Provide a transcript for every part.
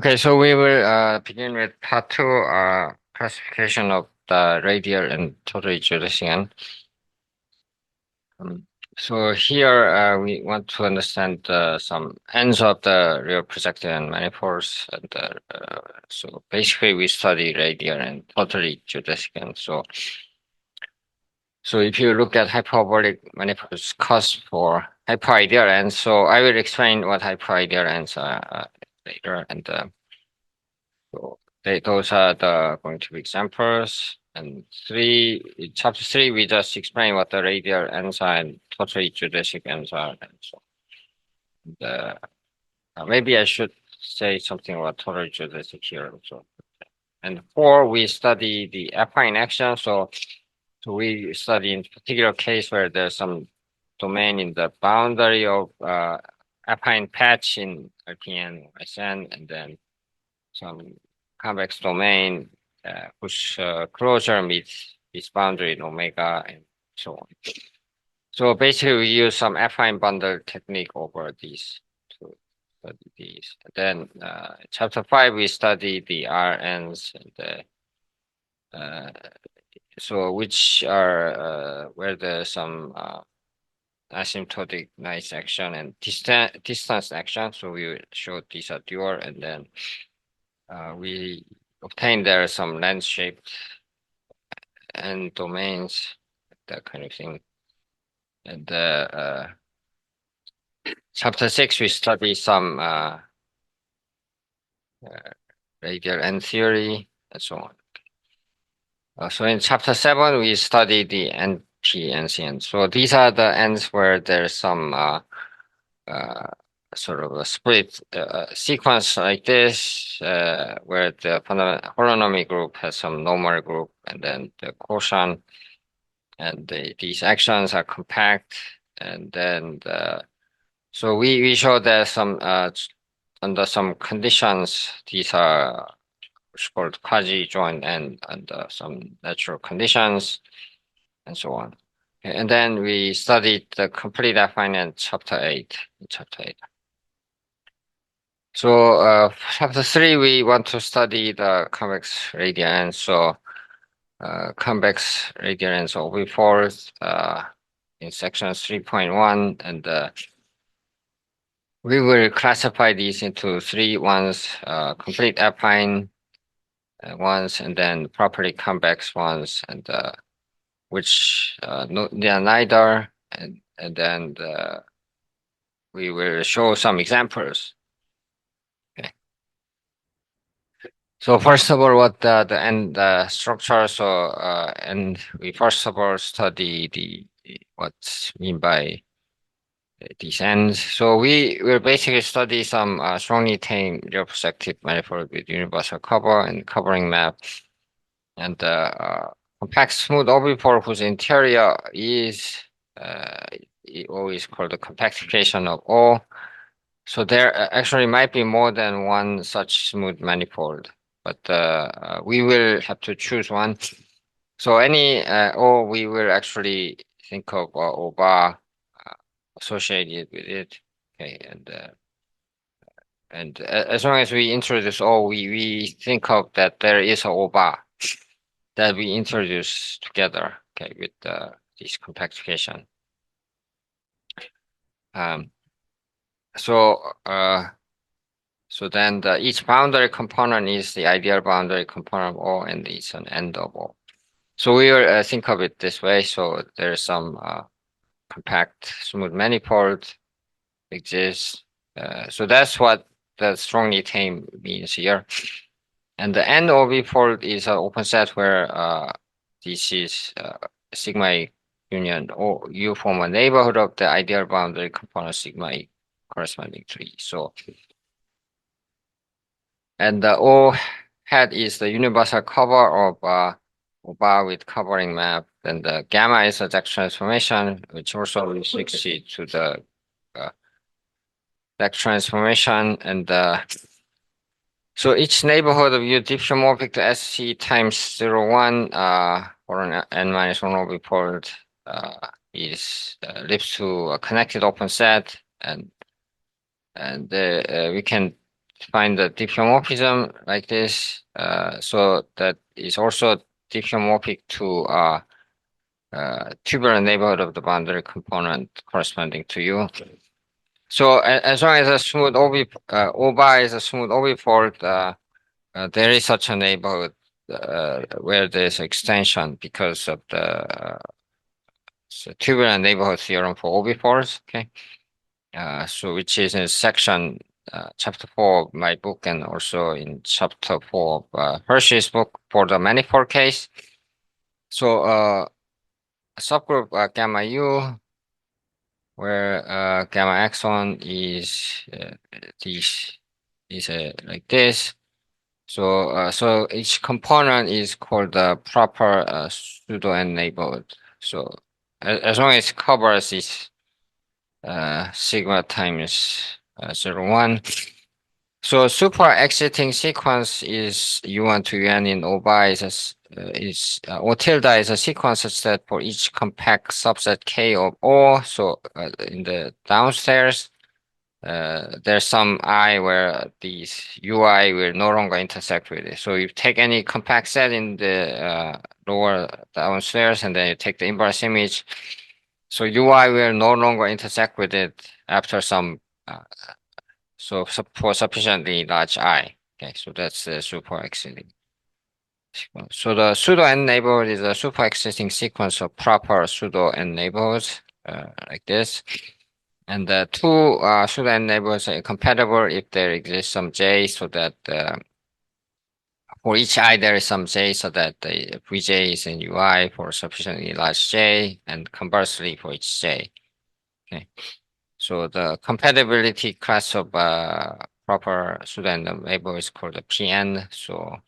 Okay, so we will begin with part two, classification of the radial and totally geodesic. Um, so here we want to understand some ends of the real projective and manifolds. And so basically we study radial and totally geodesic. So if you look at hyperbolic manifolds cost for hyperideal ends, so I will explain what hyperideal ends are later. And so those are the going to be examples. And chapter three, we just explain what the radial ends are and totally geodesic ends are. And so maybe I should say something about totally geodesic here also. And four, we study the affine action. So we study in particular case where there's some domain in the boundary of affine patch in RPN or SN, and then some convex domain whose closure meets this boundary in omega and so on. So basically, we use some affine bundle technique over these to study these. Then chapter five, we study the RNs and so which are where there's some asymptotic nice action and distance action. So we show these are dual, and then we obtain there some lens shaped and domains, that kind of thing. And chapter six, we study some radial end theory and so on. So in chapter seven, we study the NP-NCN. So these are the ends where there's some sort of a split sequence like this, where the holonomic group has some normal group, and then the quotient, and these actions are compact, and then so we show that some under some conditions these are what's called quasi-joint and under some natural conditions, and so on. And then we studied the complete affine in chapter 8. So chapter 3, we want to study the convex radial ends. So convex radial ends orbifolds in section 3.1, and we will classify these into three ones: complete affine ones, and then properly convex ones, and which no, they are neither, and then we will show some examples. Okay. So first of all, what the end structure? So and we first of all study the what's mean by these ends. So we will basically study some strongly tamed real projective manifold with universal cover and covering map, and compact smooth orbifold whose interior is always called the compactification of O. So there actually might be more than one such smooth manifold, but we will have to choose one. So any O, we will actually think of O bar associated with it. Okay, and as long as we introduce O, we think of that there is a O bar that we introduce together. Okay, with this compactification. So then each boundary component is the ideal boundary component of O, and it's an end of O. So we will think of it this way. So there's some compact smooth manifold exists. So that's what the strongly tamed means here. And the end orbifold is an open set where this is sigma E union, or you form a neighborhood of the ideal boundary component sigma E corresponding to E. So, and the O hat is the universal cover of O bar with covering map. Then the gamma is a Jack transformation, which also restricts it to the Jack transformation. And so each neighborhood of U diffeomorphic to SC times 0, 1 for an n-1 orbifold is lives to a connected open set, and we can find the diffeomorphism like this. So that is also diffeomorphic to tubular neighborhood of the boundary component corresponding to U. So as long as a smooth OBA is a smooth orbifold, there is such a neighborhood where there's extension because of the tubular neighborhood theorem for orbifolds. Okay, so which is in section chapter 4 of my book and also in chapter 4 of Hershey's book for the manifold case. So subgroup gamma U where gamma axon is this is like this. So each component is called the proper pseudo n neighborhood. So as long as it covers this sigma times 0, 1. So super exiting sequence is U1 to UN in OBA O tilde is a sequence such that for each compact subset K of O, so in the downstairs, there's some I where these UI will no longer intersect with it. So you take any compact set in the lower downstairs and then you take the inverse image. So UI will no longer intersect with it after some for sufficiently large I. Okay, so that's the super existing sequence. So the pseudo n neighborhood is a super existing sequence of proper pseudo n neighborhoods, like this. And the two pseudo n neighborhoods are compatible if there exists some J, so that for each I there is some J, so that the Vj is in UI for sufficiently large J, and conversely for each J. Okay. So the compatibility class of proper pseudo-n label is called the PN. So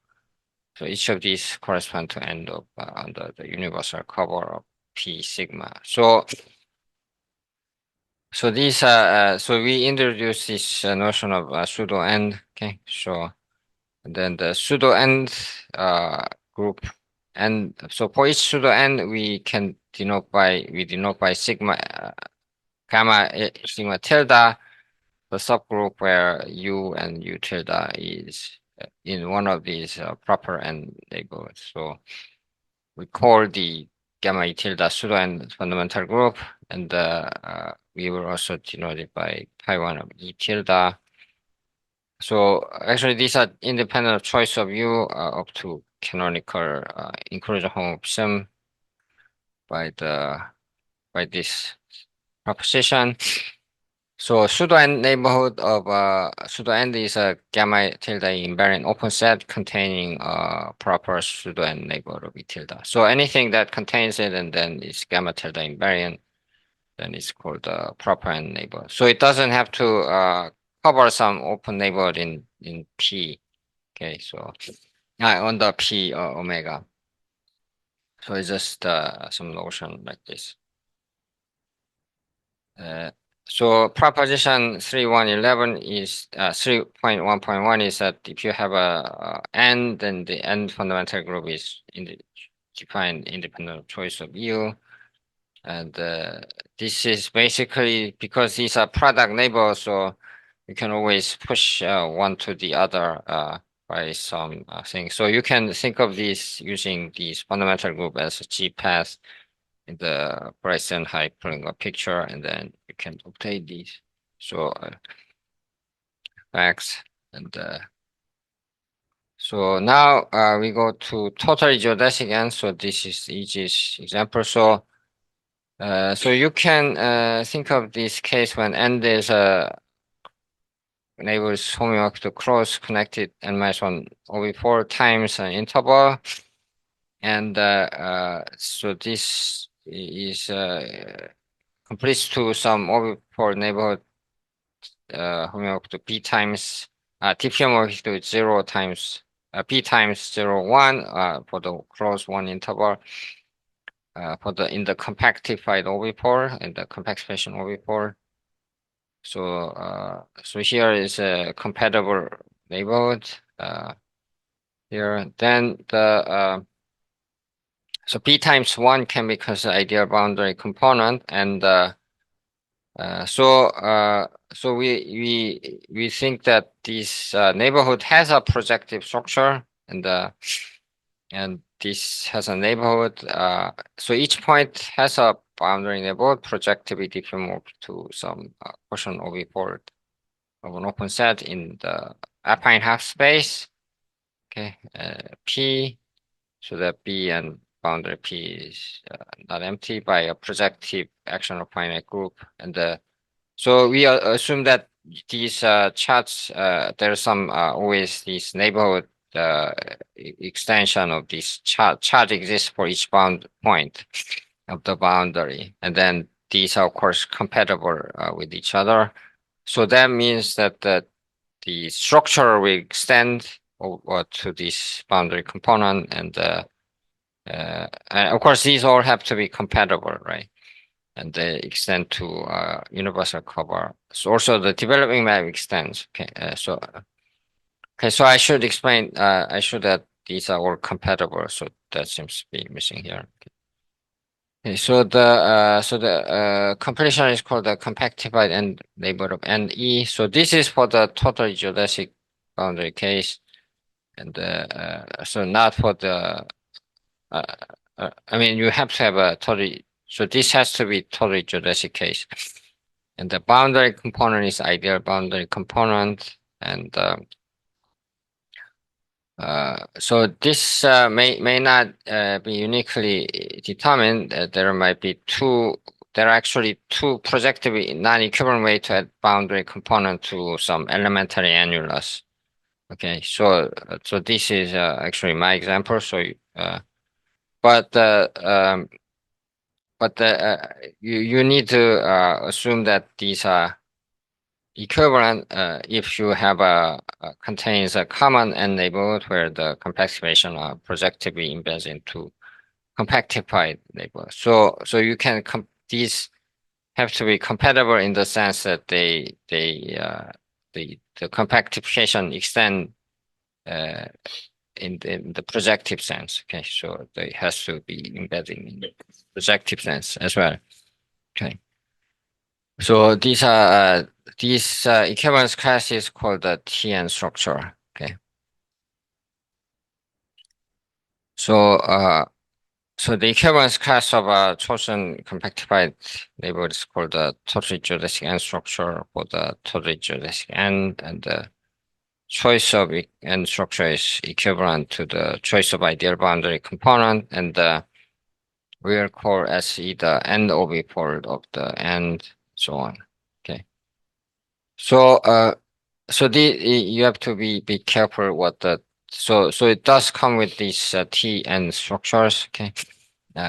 each of these correspond to end of under the universal cover of P sigma. So these so we introduce this notion of pseudo end. Okay, so and then the pseudo end group, and so for each pseudo end we denote by sigma gamma sigma tilde the subgroup where U and U tilde is in one of these proper n neighborhoods. So we call the gamma E tilde pseudo n fundamental group, and we will also denote it by pi 1 of E tilde. So actually these are independent of choice of U up to canonical inclusion homomorphism by this proposition. So pseudo n neighborhood of pseudo n is a gamma tilde invariant open set containing proper pseudo n neighborhood of E tilde. So anything that contains it and then is gamma tilde invariant, then it's called the proper n neighborhood. So it doesn't have to cover some open neighborhood in P. Okay, so on the P omega. So it's just some notion like this. So proposition 3111 is 3.1.1 is that if you have a n, then the n fundamental group is defined independent of choice of U. And this is basically because these are product neighbors, so you can always push one to the other by some thing. So you can think of these using these fundamental group as a G path in the Bryson hyperlink picture, and then you can obtain these. So facts and so now we go to totally geodesic n. So this is the easiest example. So you can think of this case when n is enables homework to cross connected n-1 over 4 times an interval, and so this is completes to some over neighborhood homework to b times diffeomorphic to 0 times b times 0, 1 for the closed one interval for the in the compactified orbifold and the compact spatial orbifold. So here is a compatible neighborhood here. Then the so b times 1 can be considered ideal boundary component, and So we think that this neighborhood has a projective structure, and this has a neighborhood. So each point has a boundary neighborhood projectivity if you move to some quotient orbifold of an open set in the affine half space. Okay, P, so that B and boundary P is not empty by a projective action of finite group, and so we assume that these charts, there's some always this neighborhood extension of this chart exists for each bound point of the boundary, and then these are of course compatible with each other. So that means that the structure will extend to this boundary component, and of course these all have to be compatible, right? And they extend to universal cover. So also the developing map extends. Okay, so I should explain. I should that these are all compatible. So that seems to be missing here. Okay, so the completion is called the compactified end neighborhood of NE. So this is for the total geodesic boundary case, and so not for the. Uh, I mean, you have to have a totally. So this has to be totally geodesic case. And the boundary component is ideal boundary component. And so this may not be uniquely determined. There might be there are actually two projective non-equivalent way to add boundary component to some elementary annulus. Okay, so this is actually my example. So, but you need to assume that these are equivalent if you have contains a common end neighborhood where the compactification are projectively embedded into compactified neighborhood. So you can these have to be compatible in the sense that the compactification extend uh, in the projective sense. Okay, so they has to be embedded in the projective sense as well. Okay. So these equivalence class is called the TN structure. Okay. So so the equivalence class of a chosen compactified neighborhood is called the totally geodesic N structure for the totally geodesic N, and the choice of N structure is equivalent to the choice of ideal boundary component, and we'll call SE the end orbifold of the end, so on. Okay. So so you have to be careful what so it does come with these T and structures, okay,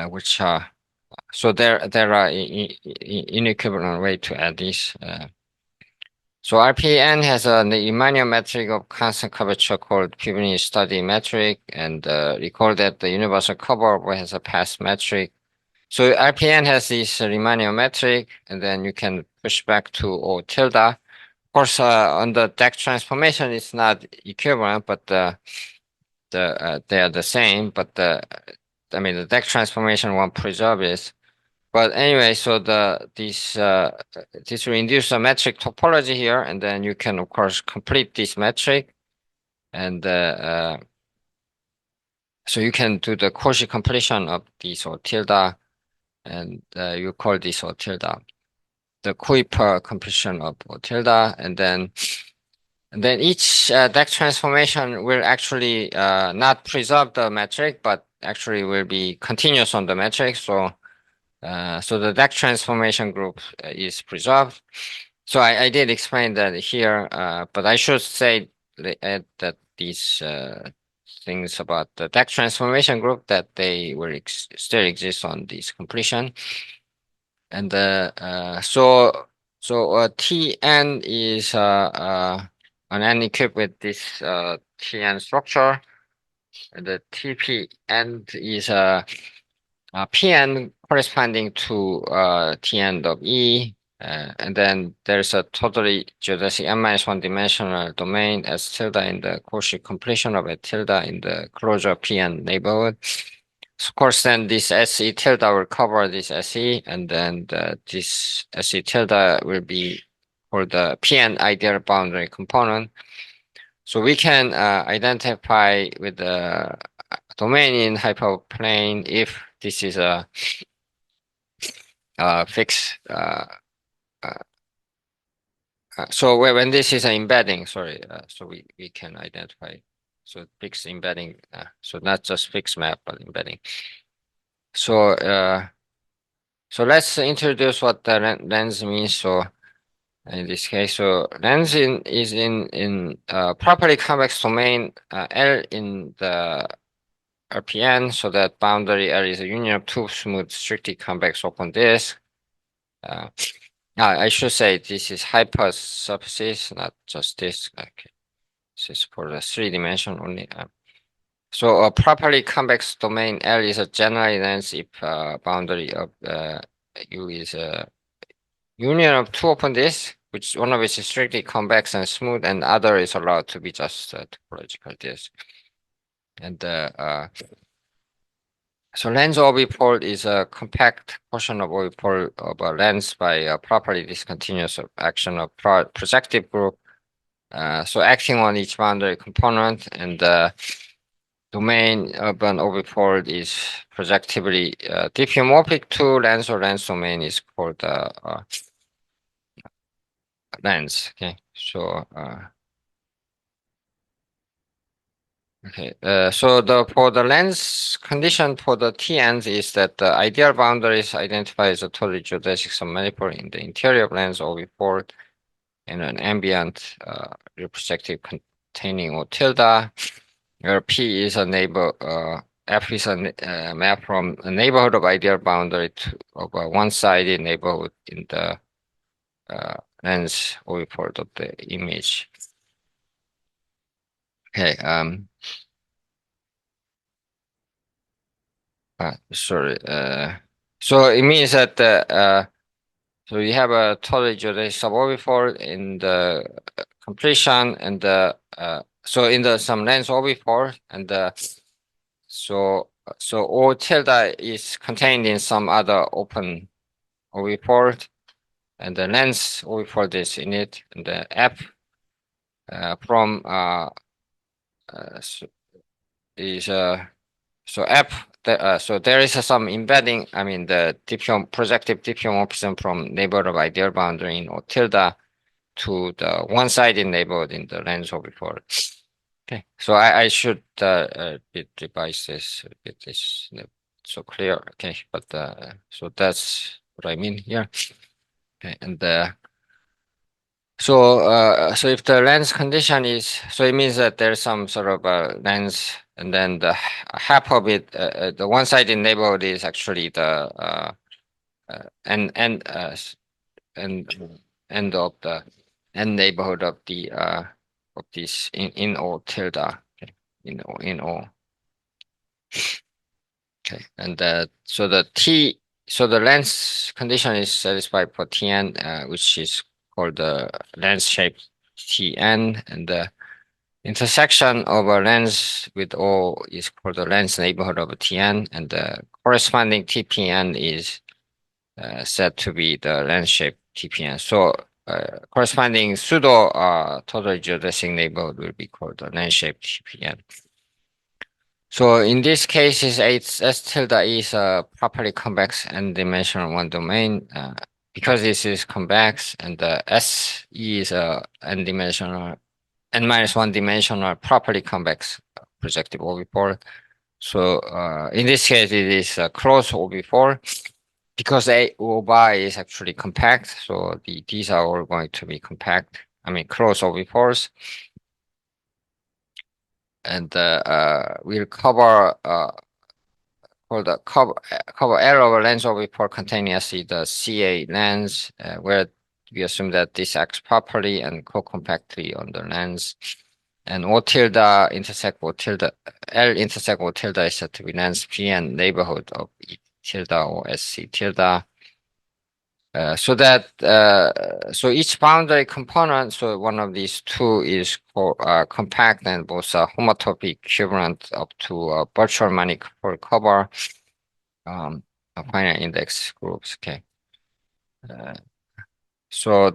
which are so there are inequivalent way to add these. So RPN has a Riemannian metric of constant curvature called Fibonacci study metric, and recall that the universal cover has a path metric. So RPN has this Riemannian metric, and then you can push back to O tilde. Of course, on the deck transformation, it's not equivalent, but they are the same. But I mean, the deck transformation one preserves. But anyway, so this will induce a metric topology here, and then you can of course complete this metric, and so you can do the Cauchy completion of this O tilde, and you call this O tilde the Kuiper completion of O tilde, and then each deck transformation will actually not preserve the metric, but actually will be continuous on the metric. So so the deck transformation group is preserved. So I did explain that here, but I should say that these things about the deck transformation group that they will still exist on this completion. And so Tn is an n equipped with this Tn structure, and the Tp end is Pn corresponding to Tn of E, and then there's a totally geodesic n-1 dimensional domain S tilde in the Cauchy completion of a tilde in the closure Pn neighborhood. of course, then this SE tilde will cover this SE, and then this SE tilde will be for the PN ideal boundary component. So we can identify with the domain in hyperplane if this is a fixed. Uh, so when this is an embedding, sorry, so we can identify. So fixed embedding, so not just fixed map, but embedding. So so let's introduce what the lens means. So in this case, so lens is in properly convex domain L in the RPN, so that boundary L is a union of two smooth, strictly convex open disk. I should say this is hyper surfaces, not just disk. Okay, this is for the 3D only. So a properly convex domain L is a general lens if boundary of U is a union of two open disks, which one of which is strictly convex and smooth, and other is allowed to be just a topological disk. And so lens orbifold is a compact portion of orbifold of a lens by a properly discontinuous action of projective group. So acting on each boundary component, and the domain of an orbifold is projectively diffeomorphic to lens, or lens domain is called lens. Okay, so okay, so for the lens condition for the TNs is that the ideal boundary is identified as a totally geodesic submanifold in the interior of lens orbifold in an ambient real projective containing O tilde, where P is a neighbor, F is a map from a neighborhood of ideal boundary to of a one-sided neighborhood in the lens orbifold of the image. Okay, sorry. So it means that so you have a totally geodesic suborbifold in the completion, and so in the some lens orbifold, and so O tilde is contained in some other open orbifold, and the lens orbifold is in it, and the F from is so F. So there is some embedding. I mean, the projective diffeomorphism from neighborhood of ideal boundary in O tilde to the one-sided neighborhood in the lens orbifold. Okay, so I should revise this, get this so clear. Okay, but so that's what I mean here. Okay, and so if the lens condition is, so it means that there's some sort of a lens, and then the half of it, the one-sided neighborhood is actually the end end of the end neighborhood of the of this in O tilde. Okay, in O. Okay, and so the lens condition is satisfied for Tn, which is called the lens shape Tn, and the intersection of a lens with O is called the lens neighborhood of Tn, and the corresponding Tpn is said to be the lens shape Tpn. So corresponding pseudo total geodesic neighborhood will be called the lens shape Tpn. So in this case, S tilde is a properly convex n-dimensional one domain. Because this is convex, and the S is a n-dimensional, n-1 dimensional properly convex projective orbifold. So in this case, it is a closed orbifold because A O bar is actually compact. So these are all going to be compact. I mean, closed orbifolds. And we'll cover for the cover L over lens orbifold containing SE the CA lens, where we assume that this acts properly and co-compactly on the lens. And O tilde intersect O tilde, L intersect O tilde is said to be lens PN neighborhood of E tilde or SC tilde. So each boundary component, so one of these two is compact and both homotopy equivalent up to a virtual manifold cover a finite index groups. Okay. Uh, so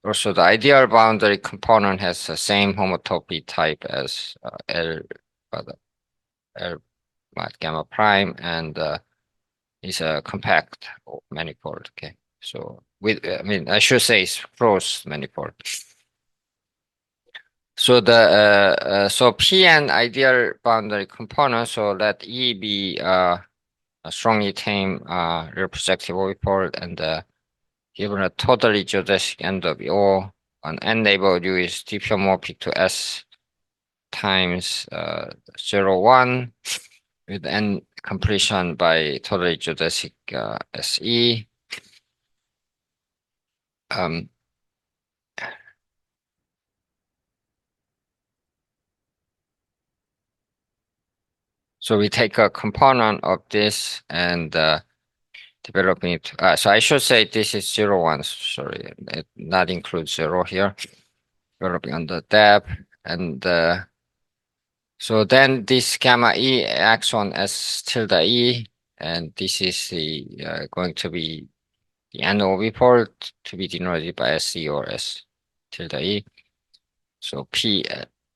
also the ideal boundary component has the same homotopy type as the L gamma prime and is a compact manifold. Okay. So I mean, I should say it's closed manifold. So so P and ideal boundary component. So let E be a strongly tame real projective orbifold and given a totally geodesic end of O, an n neighborhood U is diffeomorphic to S times 0, 1 with n completion by totally geodesic SE. Um, so we take a component of this and developing it. So I should say this is 0, 1. Sorry, it not include 0 here. Developing on the depth and so then this gamma E acts on S tilde E, and this is the going to be the NO report to be denoted by SE or S tilde E. So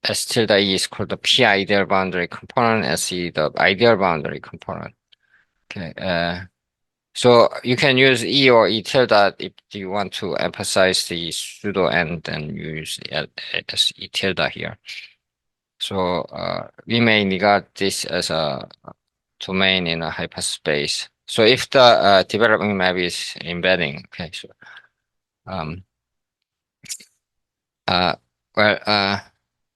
S tilde E is called the P ideal boundary component, SE the ideal boundary component. Okay. So you can use E or E tilde if you want to emphasize the pseudo end, then use S E tilde here. So we may regard this as a domain in a hyperspace. So if the developing map is embedding, okay, so um uh well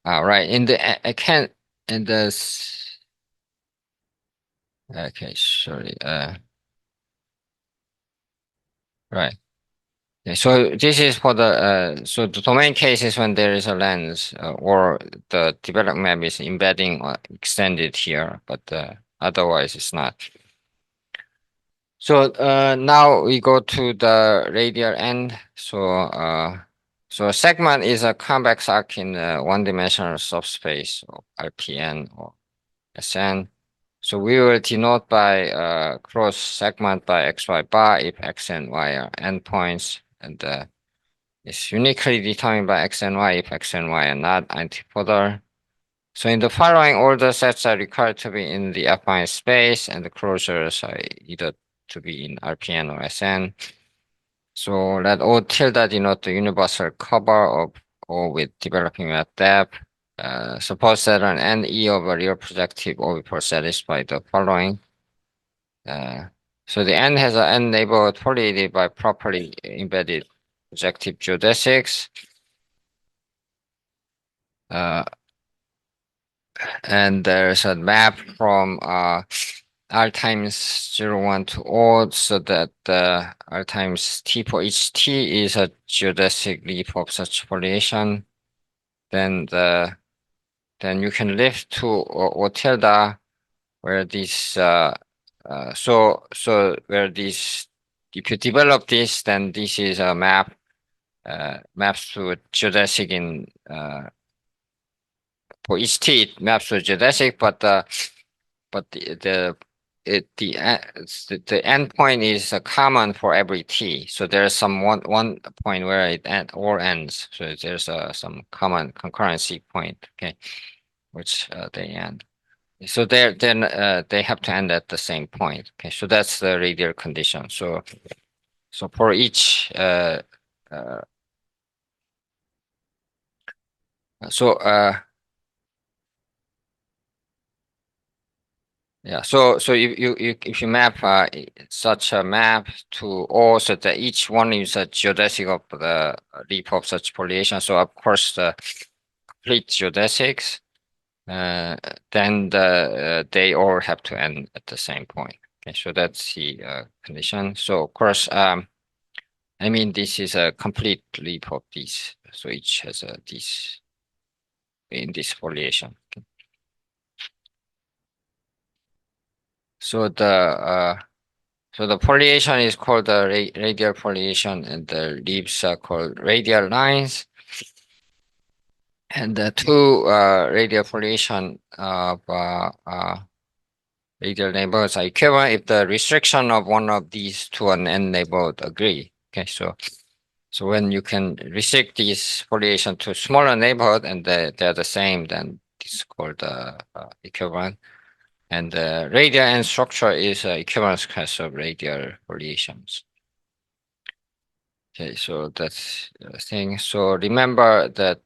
right in the I can't in the okay, sorry, right. Okay, so this is for the so the domain case is when there is a lens or the development map is embedding or extended here, but otherwise it's not. So now we go to the radial end. So a segment is a convex arc in a one-dimensional subspace or RPN or SN. So we will denote by cross segment by XY bar if X and Y are endpoints, and it's uniquely determined by X and Y if X and Y are not antipodal. So in the following, all the sets are required to be in the affine space, and the closures are either to be in RPN or SN. So let O tilde denote the universal cover of O with developing map depth. Suppose that an NE of a real projective orbifold satisfy the following. So the N has an N neighborhood foliated by properly embedded projective geodesics. And there's a map from R times 0, 1 to O, so that R times T for each T is a geodesic leap of such foliation. Then you can lift to O tilde where this so where this if you develop this, then this is a maps to geodesic in for each T it maps to geodesic, but the endpoint is common for every T. So there's some one point where it all ends. So there's some common concurrency point, okay, which they end. So they have to end at the same point. Okay, so that's the radial condition. So for each uh so yeah, so if you map such a map to all, so that each one is a geodesic of the leap of such foliation. So of course the complete geodesics, uh, then they all have to end at the same point. Okay, so that's the condition. So of course, I mean this is a complete leap of these. So each has a this in this foliation. Okay. So So the foliation is called the radial foliation, and the leaves are called radial lines. And the two radial foliation of radial neighborhoods are equivalent if the restriction of one of these to an end neighborhood agree. Okay, so when you can restrict these foliation to smaller neighborhood and they're the same, then it's called equivalent. And the radial end structure is equivalence class of radial foliations. Okay, so that's the thing. So remember that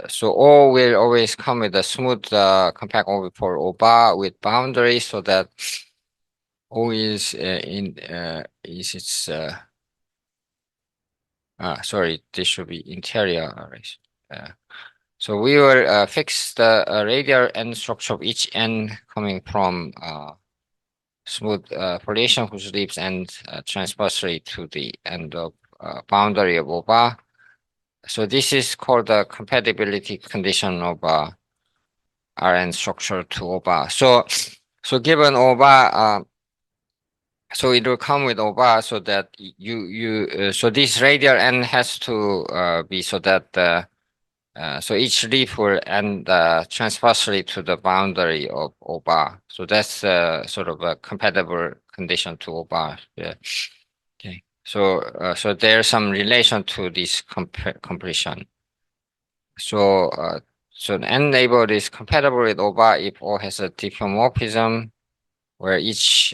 so O will always come with a smooth compact orbifold O bar with boundary, so that O is is its sorry, this should be interior arrays. So we will fix the radial end structure of each end coming from smooth foliation whose leaves end transversely to the end of boundary of O bar. So this is called the compatibility condition of Rn structure to O bar. So given O bar, so it will come with O bar, so that so this radial end has to be so that so each leaf will end transversely to the boundary of O bar. So that's sort of a compatible condition to O bar. Yeah. Okay. So there's some relation to this completion. So the end neighborhood is compatible with O bar if O has a diffeomorphism where each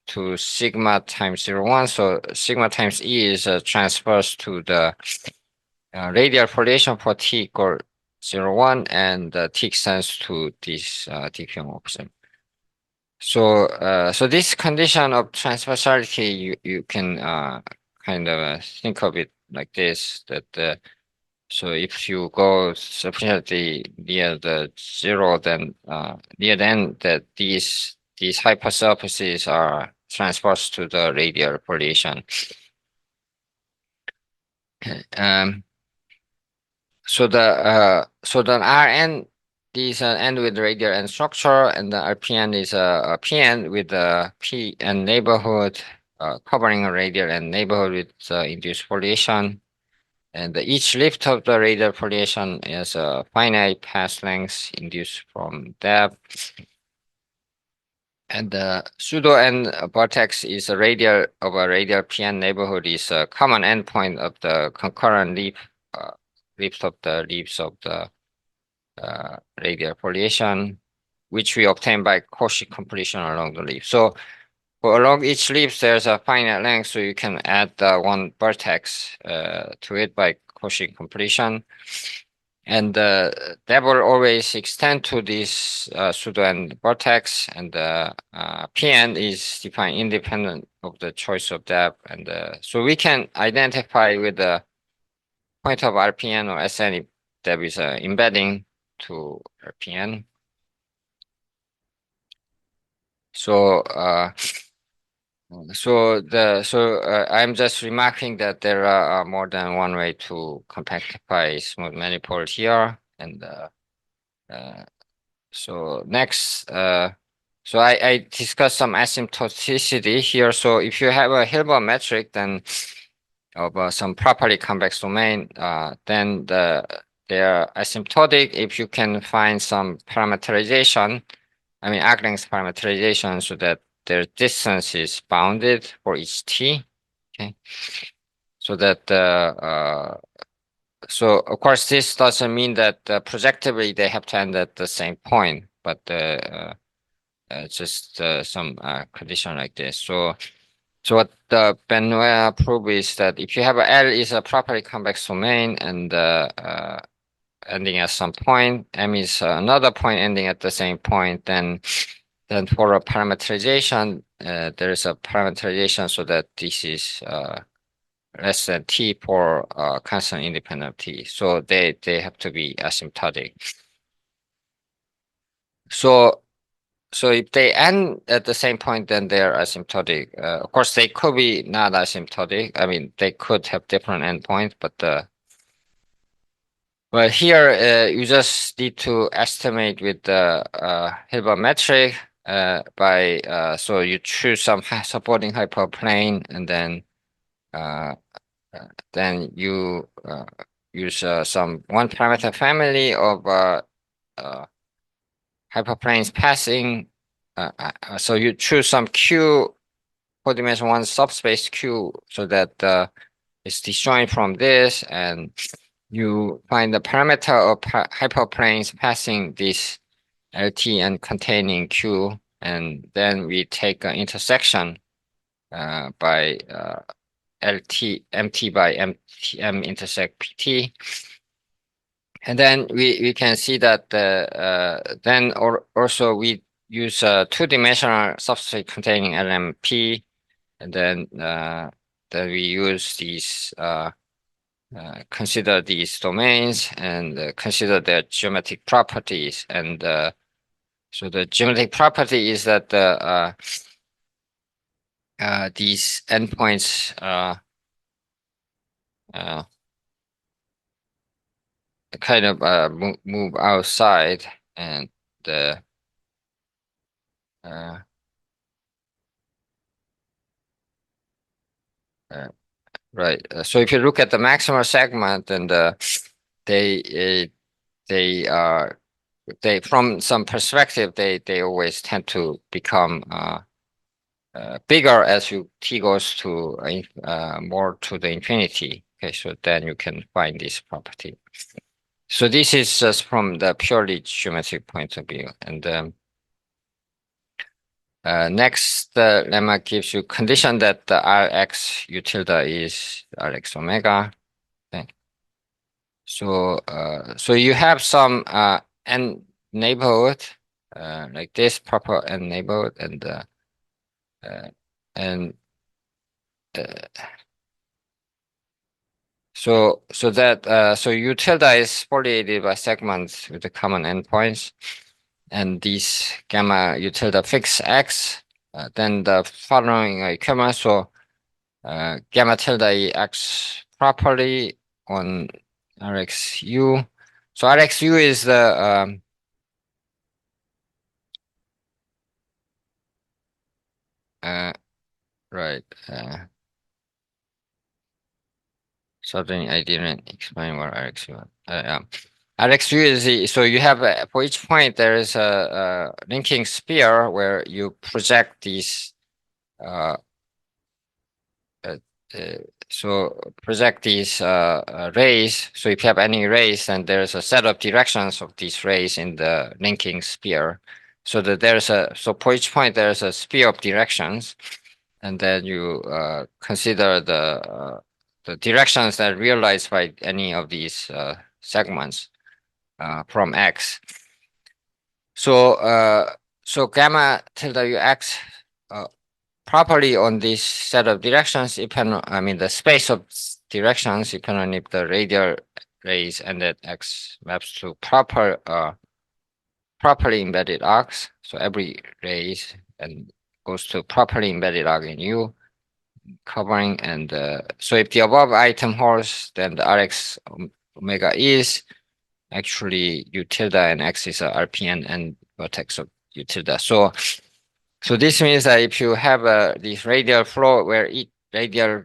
to sigma times 0, 1. So sigma times E is transverse to the radial foliation for T equal 0, 1, and T extends to this diffeomorphism. So this condition of transversality, you can kind of think of it like this, that so if you go sufficiently near the 0, then near the end, that these hypersurfaces are transverse to the radial foliation. Um, so the Rn is an end with radial end structure, and the Rpn is a Pn with a Pn neighborhood covering a radial end neighborhood with induced foliation. And each lift of the radial foliation is a finite path length induced from depth. And the pseudo end vertex is a radial of a radial PN neighborhood is a common endpoint of the concurrent leaves of the leaves of the radial foliation, which we obtain by Cauchy completion along the leaf. So along each leaf, there's a finite length, so you can add one vertex to it by Cauchy completion. And that will always extend to this pseudo-end vertex, and Pn is defined independent of the choice of depth. And so we can identify with the point of Rpn or Sn if there is an embedding to Rpn. So I'm just remarking that there are more than one way to compactify smooth manifold here, and so next, so I discussed some asymptoticity here. So if you have a Hilbert metric, then of some properly convex domain, then they're asymptotic if you can find some parameterization. I mean, arc length parameterization, so that their distance is bounded for each t. Okay, so that so of course this doesn't mean that projectively they have to end at the same point, but just some condition like this. So what the Benoit prove is that if you have a L is a properly convex domain and ending at some point, M is another point ending at the same point, then for a parameterization, there is a parameterization so that this is less than T for constant independent of T. So they have to be asymptotic. So if they end at the same point, then they're asymptotic. Of course, they could be not asymptotic. I mean, they could have different endpoints, but here you just need to estimate with the Hilbert metric. so you choose some supporting hyperplane, and uh, then you use some one parameter family of uh, hyperplanes passing. So you choose some Q 4-dimension one subspace Q so that it's disjoint from this, and you find the parameter of hyperplanes passing this LT and containing Q, and then we take an intersection by LT MT by MTM intersect PT, and then we can see that then also we use a two-dimensional substrate containing LMP, and then we use these consider these domains and consider their geometric properties. And so the geometric property is that these endpoints uh, kind of move outside, and the uh, uh, right. So if you look at the maximal segment, and they they are they from some perspective they always tend to become bigger as you t goes to more to the infinity. Okay, so then you can find this property. So this is just from the purely geometric point of view. And next lemma gives you condition that the Rx u tilde is Rx omega. Okay. So you have some n neighborhood like this proper n neighborhood, uh, and uh, so u tilde is foliated by segments with the common endpoints, and these gamma u tilde fix x. Then the following equivalent, so gamma tilde x properly on Rxu. So Rxu is the uh, right. Suddenly I didn't explain what Rxu. Rxu is so you have for each point there is a linking sphere where you project these uh, uh, uh, so project these rays. So if you have any rays, then there's a set of directions of these rays in the linking sphere. So that so for each point there's a sphere of directions, and then you consider the directions that are realized by any of these segments from X. So so gamma tilde Ux properly on this set of directions, I mean the space of directions depend on if the radial rays and that X maps to properly embedded arcs. So every rays and goes to properly embedded arc in U covering, and so if the above item holds, then the Rx omega is actually U tilde, and X is a RPN and vertex of U tilde. So this means that if you have this radial flow where each radial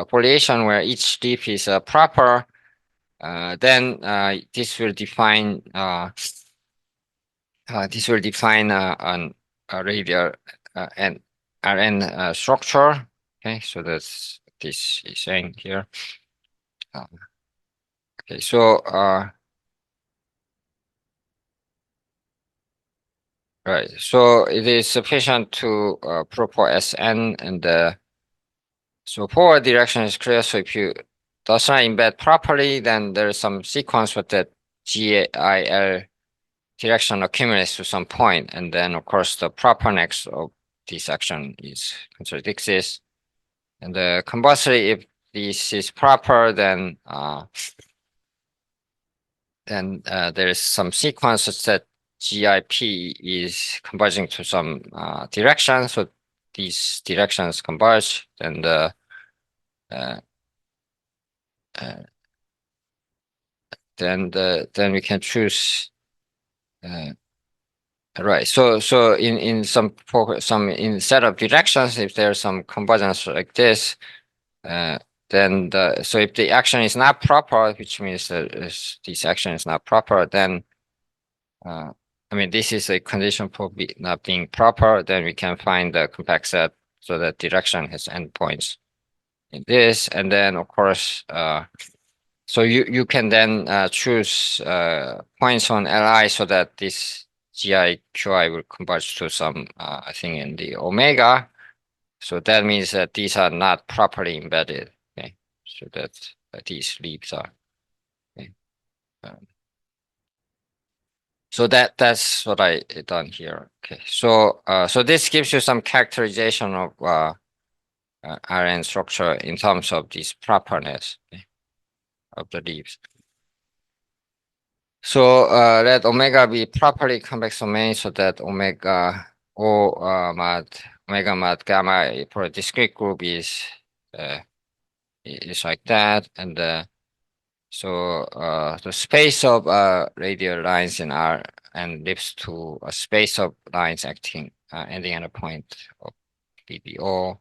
foliation where each leaf is proper, then this will define a radial and Rn structure. Okay, so that's this is saying here. Okay, so right, so it is sufficient to propose Sn, and so forward direction is clear. So if you does not embed properly, then there is some sequence with the GIL direction accumulates to some point, and then of course the properness of this action is contradicts this. And conversely, if this is proper, then there is some sequence such that GIP is converging to some direction. So these directions converge, then uh, uh, then we can choose Right. So in some in set of directions, if there's some convergence like this, uh, then so if the action is not proper, which means that this action is not proper, then uh, I mean this is a condition for not being proper. Then we can find the compact set so that direction has endpoints in this, and then of course so you can then choose points on Li so that this Gi Qi will converge to some I think in the omega. So that means that these are not properly embedded. Okay, so that these leaves are. Okay. Um, so that's what I done here. Okay, so so this gives you some characterization of RN structure in terms of this properness, okay, of the leaves. So let omega be properly convex domain so that omega O mod omega mod gamma for a discrete group uh, is like that, and so the space of radial lines in R and leads to a space of lines acting ending at a point of BBO,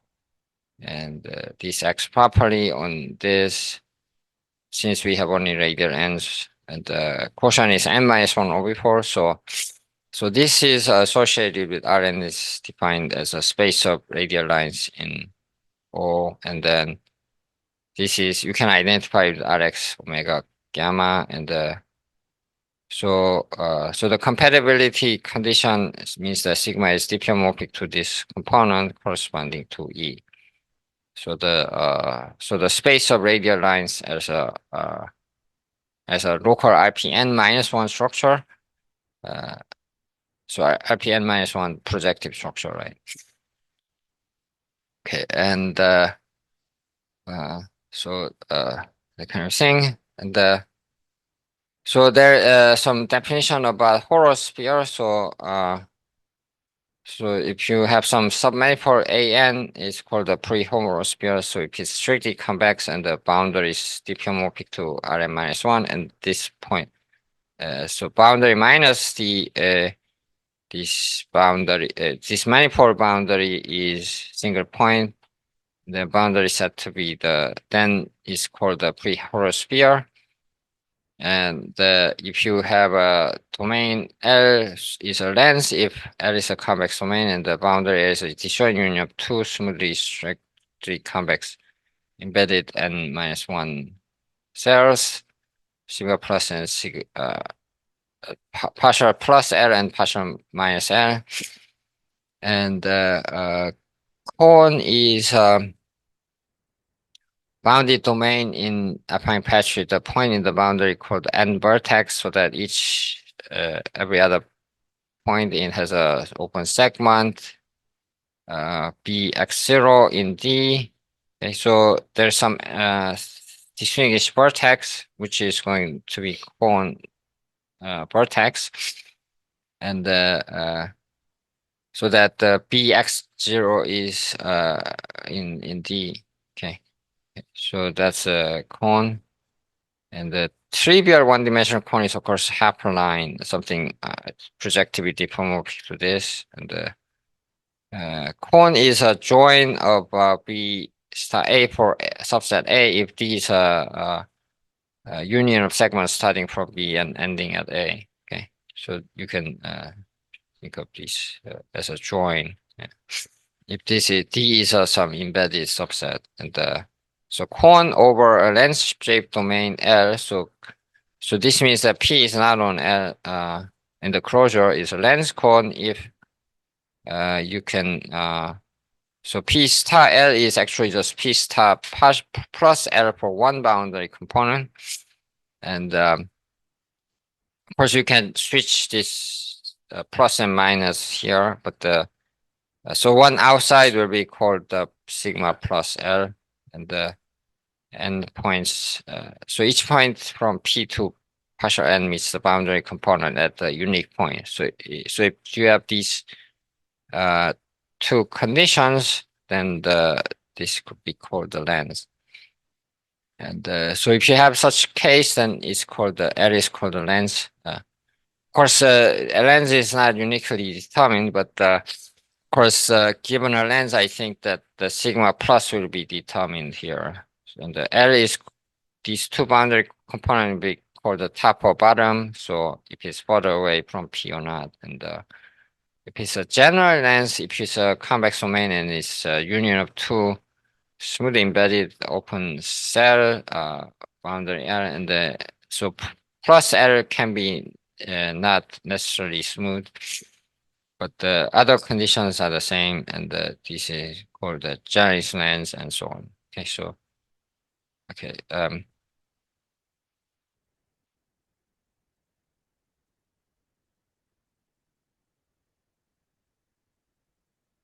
and this acts properly on this since we have only radial ends, and the quotient is n minus one orbifold. So this is associated with Rn is defined as a space of radial lines in O, and then this is you can identify with Rx omega gamma, and so the compatibility condition means that sigma is diffeomorphic to this component corresponding to E. So the space of radial lines as a local RPN minus one structure. Uh, so RPN minus one projective structure, right? Okay, and uh, so that kind of thing, and so there some definition about horosphere. So if you have some submanifold AN, it's called a pre-horosphere. So if it's strictly convex and the boundary is diffeomorphic to Rn minus one, and this point, so boundary minus the this boundary, this manifold boundary is single point. The boundary set to be then is called the pre-horosphere. And if you have a domain L is a length, if L is a convex domain and the boundary is a disjoint union of two smoothly strictly convex embedded n minus one cells, sigma plus and partial plus L and partial minus L. And cone is bounded domain in affine patch with a point in the boundary called n vertex, so that each every other point in has a open segment. Bx0 in D. Okay, so there's some distinguished vertex, which is going to be cone vertex, and so that the Bx0 is in D. Okay. So that's a cone, and the trivial one-dimensional cone is of course hyperline, something projectivity diffeomorphic to this, and the cone is a join of B star A for subset A if D is a union of segments starting from B and ending at A. Okay, so you can think of this as a join. Yeah. If this is D is some embedded subset, and so cone over a lens-shaped domain L. So this means that P is not on L, and the closure is a lens cone if you can. So P star L is actually just P star plus L for one boundary component, and of course you can switch this plus and minus here, but so one outside will be called the sigma plus L, and the endpoints. So each point from P to partial N meets the boundary component at the unique point. So if you have these two conditions, then this could be called the lens. And so if you have such case, then it's called L is called the lens. course, a lens is not uniquely determined, but of course, given a lens, I think that the sigma plus will be determined here. And the L is these two boundary components will be called the top or bottom. So if it's further away from P or not, and if it's a general lens, if it's a convex domain and it's a union of two smooth embedded open cell boundary L, and so plus L can be not necessarily smooth, but the other conditions are the same, and this is called the Jari's lens and so on. Okay, so okay, okay,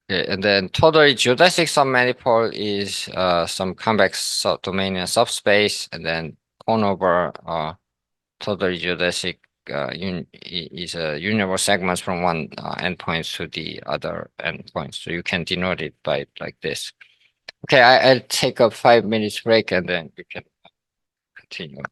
and then totally geodesic submanifold is some convex domain and subspace, and then cone over totally geodesic is a universe segments from one endpoint to the other endpoint. So you can denote it by like this. Okay, I'll take a 5 minutes break and then we can continue.